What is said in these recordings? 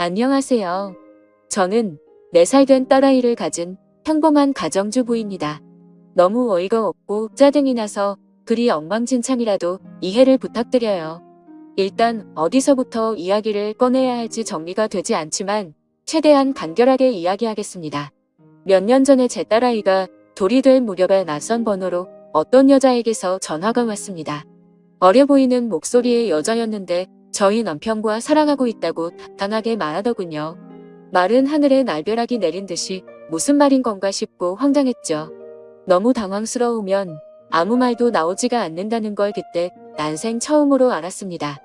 안녕하세요. 저는 4살 된 딸아이를 가진 평범한 가정주부입니다. 너무 어이가 없고 짜증이 나서 글이 엉망진창이라도 이해를 부탁드려요. 일단 어디서부터 이야기를 꺼내야 할지 정리가 되지 않지만 최대한 간결하게 이야기하겠습니다. 몇 년 전에 제 딸아이가 돌이 될 무렵에 낯선 번호로 어떤 여자에게서 전화가 왔습니다. 어려 보이는 목소리의 여자였는데 저희 남편과 사랑하고 있다고 당당하게 말하더군요. 말은 하늘에 날벼락이 내린 듯이 무슨 말인 건가 싶고 황당했죠. 너무 당황스러우면 아무 말도 나오지가 않는다는 걸 그때 난생 처음으로 알았습니다.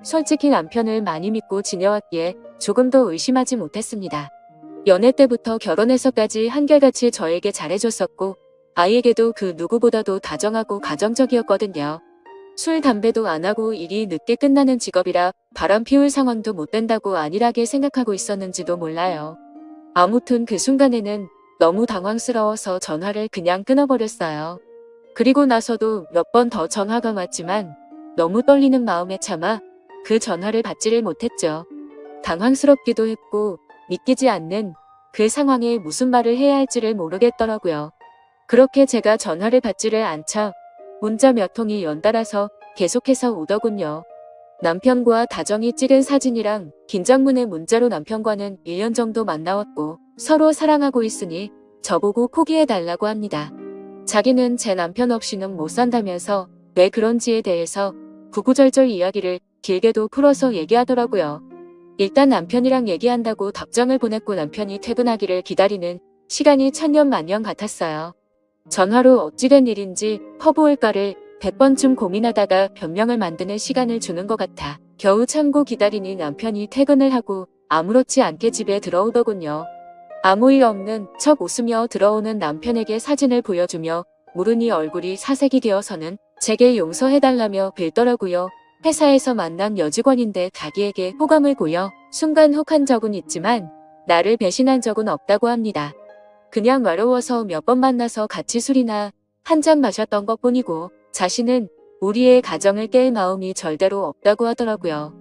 솔직히 남편을 많이 믿고 지내왔기에 조금 더 의심하지 못했습니다. 연애 때부터 결혼해서까지 한결같이 저에게 잘해줬었고 아이에게도 그 누구보다도 다정하고 가정적이었거든요. 술, 담배도 안 하고 일이 늦게 끝나는 직업이라 바람 피울 상황도 못 된다고 안일하게 생각하고 있었는지도 몰라요. 아무튼 그 순간에는 너무 당황스러워서 전화를 그냥 끊어버렸어요. 그리고 나서도 몇 번 더 전화가 왔지만 너무 떨리는 마음에 참아 그 전화를 받지를 못했죠. 당황스럽기도 했고 믿기지 않는 그 상황에 무슨 말을 해야 할지를 모르겠더라고요. 그렇게 제가 전화를 받지를 않자 문자 몇 통이 연달아서 계속해서 오더군요. 남편과 다정히 찍은 사진이랑 긴장문의 문자로 남편과는 1년 정도 만나왔고 서로 사랑하고 있으니 저보고 포기해달라고 합니다. 자기는 제 남편 없이는 못 산다면서 왜 그런지에 대해서 구구절절 이야기를 길게도 풀어서 얘기하더라고요. 일단 남편이랑 얘기한다고 답장을 보냈고 남편이 퇴근하기를 기다리는 시간이 천년만년 같았어요. 전화로 어찌된 일인지 퍼부을까를 100번쯤 고민하다가 변명을 만드는 시간을 주는 것 같아 겨우 참고 기다리니 남편이 퇴근을 하고 아무렇지 않게 집에 들어오더군요. 아무 일 없는 척 웃으며 들어오는 남편에게 사진을 보여주며 모르니 얼굴이 사색이 되어서는 제게 용서해달라며 빌더라고요. 회사에서 만난 여직원인데 자기에게 호감을 보여 순간 혹한 적은 있지만 나를 배신한 적은 없다고 합니다. 그냥 외로워서 몇 번 만나서 같이 술이나 한 잔 마셨던 것뿐이고 자신은 우리의 가정을 깰 마음이 절대로 없다고 하더라고요.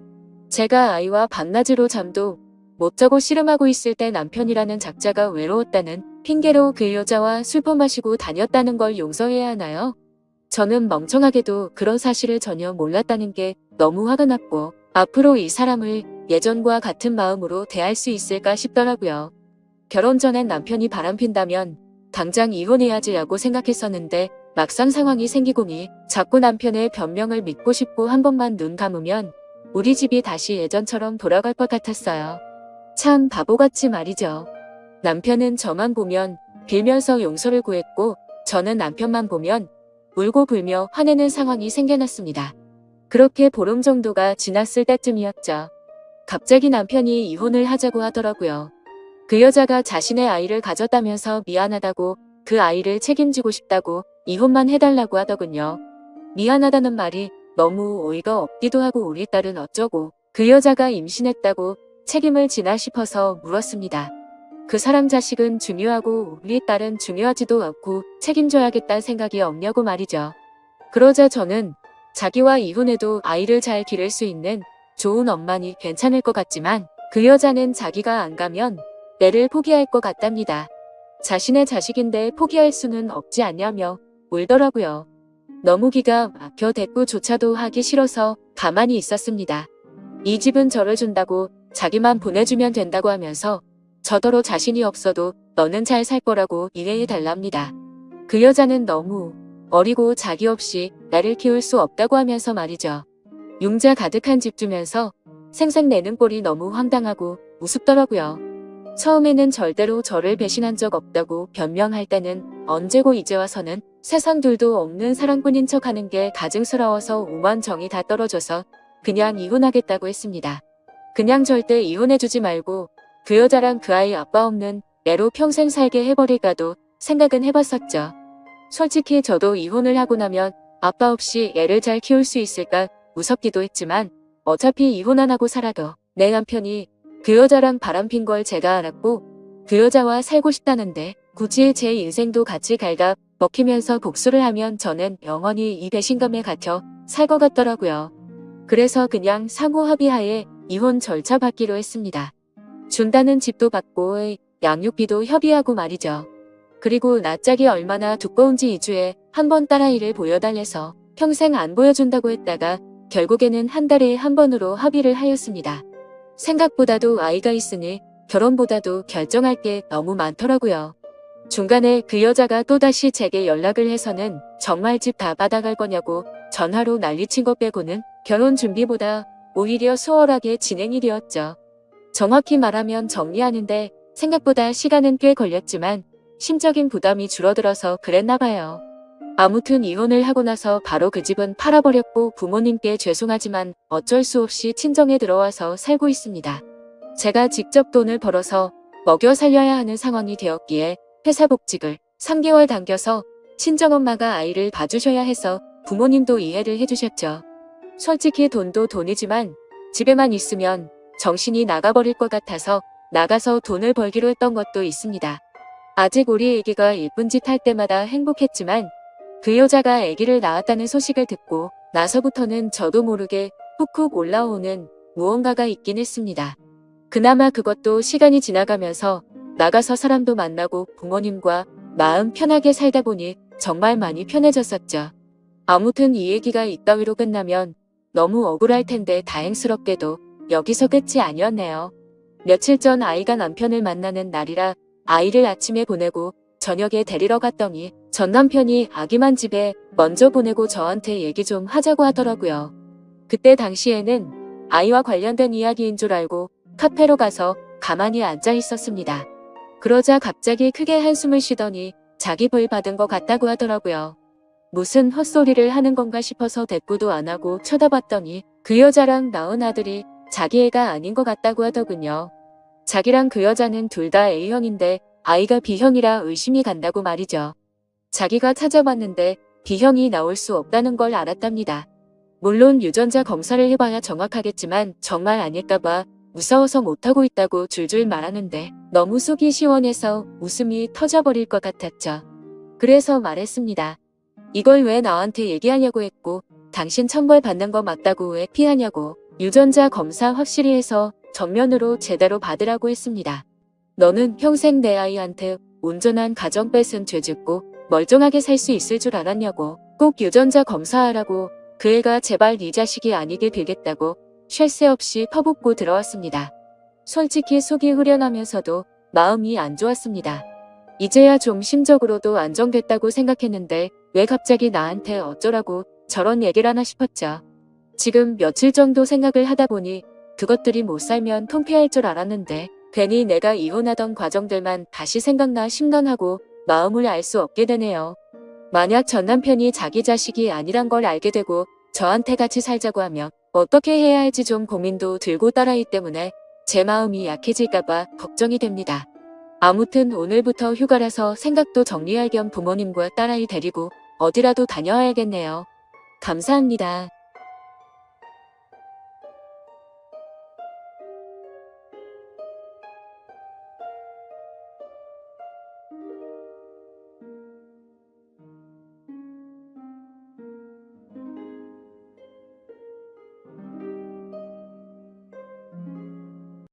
제가 아이와 밤낮으로 잠도 못 자고 씨름하고 있을 때 남편이라는 작자가 외로웠다는 핑계로 그 여자와 술 퍼마시고 다녔다는 걸 용서해야 하나요? 저는 멍청하게도 그런 사실을 전혀 몰랐다는 게 너무 화가 났고 앞으로 이 사람을 예전과 같은 마음으로 대할 수 있을까 싶더라고요. 결혼 전엔 남편이 바람핀다면 당장 이혼해야지라고 생각했었는데 막상 상황이 생기고니 자꾸 남편의 변명을 믿고 싶고 한 번만 눈 감으면 우리 집이 다시 예전처럼 돌아갈 것 같았어요. 참 바보같이 말이죠. 남편은 저만 보면 빌면서 용서를 구했고 저는 남편만 보면 울고 불며 화내는 상황이 생겨났습니다. 그렇게 보름 정도가 지났을 때쯤이었죠. 갑자기 남편이 이혼을 하자고 하더라고요. 그 여자가 자신의 아이를 가졌다면서 미안하다고 그 아이를 책임지고 싶다고 이혼만 해달라고 하더군요. 미안하다는 말이 너무 어이가 없기도 하고 우리 딸은 어쩌고 그 여자가 임신했다고 책임을 지나 싶어서 물었습니다. 그 사람 자식은 중요하고 우리 딸은 중요하지도 않고 책임져야겠다는 생각이 없냐고 말이죠. 그러자 저는 자기와 이혼해도 아이를 잘 기를 수 있는 좋은 엄마니 괜찮을 것 같지만 그 여자는 자기가 안 가면 애를 포기할 것 같답니다. 자신의 자식인데 포기할 수는 없지 않냐며 울더라고요. 너무 기가 막혀 대꾸조차도 하기 싫어서 가만히 있었습니다. 이 집은 저를 준다고 자기만 보내주면 된다고 하면서 저더러 자신이 없어도 너는 잘 살 거라고 이해해달랍니다. 그 여자는 너무 어리고 자기 없이 나를 키울 수 없다고 하면서 말이죠. 융자 가득한 집 주면서 생색내는 꼴이 너무 황당하고 우습더라고요. 처음에는 절대로 저를 배신한 적 없다고 변명할 때는 언제고 이제 와서는 세상 둘도 없는 사랑꾼인 척하는 게 가증스러워서 오만 정이 다 떨어져서 그냥 이혼하겠다고 했습니다. 그냥 절대 이혼해주지 말고 그 여자랑 그 아이 아빠 없는 애로 평생 살게 해버릴까도 생각은 해봤었죠. 솔직히 저도 이혼을 하고 나면 아빠 없이 애를 잘 키울 수 있을까 무섭기도 했지만 어차피 이혼 안 하고 살아도 내 남편이 그 여자랑 바람핀 걸 제가 알았고 그 여자와 살고 싶다는데 굳이 제 인생도 같이 갈가 먹히면서 복수를 하면 저는 영원히 이 배신감에 갇혀 살 것 같더라고요. 그래서 그냥 상호 합의하에 이혼 절차 받기로 했습니다. 준다는 집도 받고 양육비도 협의하고 말이죠. 그리고 나 짝이 얼마나 두꺼운지 2주에 한 번 딸아이를 보여달래서 평생 안 보여준다고 했다가 결국에는 한 달에 한 번으로 합의를 하였습니다. 생각보다도 아이가 있으니 결혼보다도 결정할 게 너무 많더라고요. 중간에 그 여자가 또다시 제게 연락을 해서는 정말 집 다 받아갈 거냐고 전화로 난리친 것 빼고는 결혼 준비보다 오히려 수월하게 진행이 되었죠. 정확히 말하면 정리하는데 생각보다 시간은 꽤 걸렸지만 심적인 부담이 줄어들어서 그랬나 봐요. 아무튼 이혼을 하고 나서 바로 그 집은 팔아버렸고 부모님께 죄송하지만 어쩔 수 없이 친정에 들어와서 살고 있습니다. 제가 직접 돈을 벌어서 먹여 살려야 하는 상황이 되었기에 회사 복직을 3개월 당겨서 친정엄마가 아이를 봐주셔야 해서 부모님도 이해를 해주셨죠. 솔직히 돈도 돈이지만 집에만 있으면 정신이 나가버릴 것 같아서 나가서 돈을 벌기로 했던 것도 있습니다. 아직 우리 애기가 예쁜 짓 할 때마다 행복했지만 그 여자가 애기를 낳았다는 소식을 듣고 나서부터는 저도 모르게 훅훅 올라오는 무언가가 있긴 했습니다. 그나마 그것도 시간이 지나가면서 나가서 사람도 만나고 부모님과 마음 편하게 살다 보니 정말 많이 편해졌었죠. 아무튼 이 얘기가 이따위로 끝나면 너무 억울할 텐데 다행스럽게도 여기서 끝이 아니었네요. 며칠 전 아이가 남편을 만나는 날이라 아이를 아침에 보내고 저녁에 데리러 갔더니 전 남편이 아기만 집에 먼저 보내고 저한테 얘기 좀 하자고 하더라고요. 그때 당시에는 아이와 관련된 이야기인 줄 알고 카페로 가서 가만히 앉아 있었습니다. 그러자 갑자기 크게 한숨을 쉬더니 자기 벌 받은 것 같다고 하더라고요. 무슨 헛소리를 하는 건가 싶어서 대꾸도 안 하고 쳐다봤더니 그 여자랑 낳은 아들이 자기 애가 아닌 것 같다고 하더군요. 자기랑 그 여자는 둘 다 A형인데 아이가 B형이라 의심이 간다고 말이죠. 자기가 찾아봤는데 B형이 나올 수 없다는 걸 알았답니다. 물론 유전자 검사를 해봐야 정확하겠지만 정말 아닐까봐 무서워서 못하고 있다고 줄줄 말하는데 너무 속이 시원해서 웃음이 터져버릴 것 같았죠. 그래서 말했습니다. 이걸 왜 나한테 얘기하냐고 했고 당신 천벌 받는 거 맞다고 왜 피하냐고 유전자 검사 확실히 해서 정면으로 제대로 받으라고 했습니다. 너는 평생 내 아이한테 온전한 가정 뺏은 죄 짓고 멀쩡하게 살 수 있을 줄 알았냐고 꼭 유전자 검사하라고 그 애가 제발 네 자식이 아니길 빌겠다고 쉴 새 없이 퍼붓고 들어왔습니다. 솔직히 속이 후련하면서도 마음이 안 좋았습니다. 이제야 좀 심적으로도 안정됐다고 생각했는데 왜 갑자기 나한테 어쩌라고 저런 얘기를 하나 싶었죠. 지금 며칠 정도 생각을 하다 보니 그것들이 못 살면 통폐할 줄 알았는데 괜히 내가 이혼하던 과정들만 다시 생각나 심란하고 마음을 알 수 없게 되네요. 만약 전 남편이 자기 자식이 아니란 걸 알게 되고 저한테 같이 살자고 하면 어떻게 해야 할지 좀 고민도 들고 딸아이 때문에 제 마음이 약해질까봐 걱정이 됩니다. 아무튼 오늘부터 휴가라서 생각도 정리할 겸 부모님과 딸아이 데리고 어디라도 다녀와야겠네요. 감사합니다.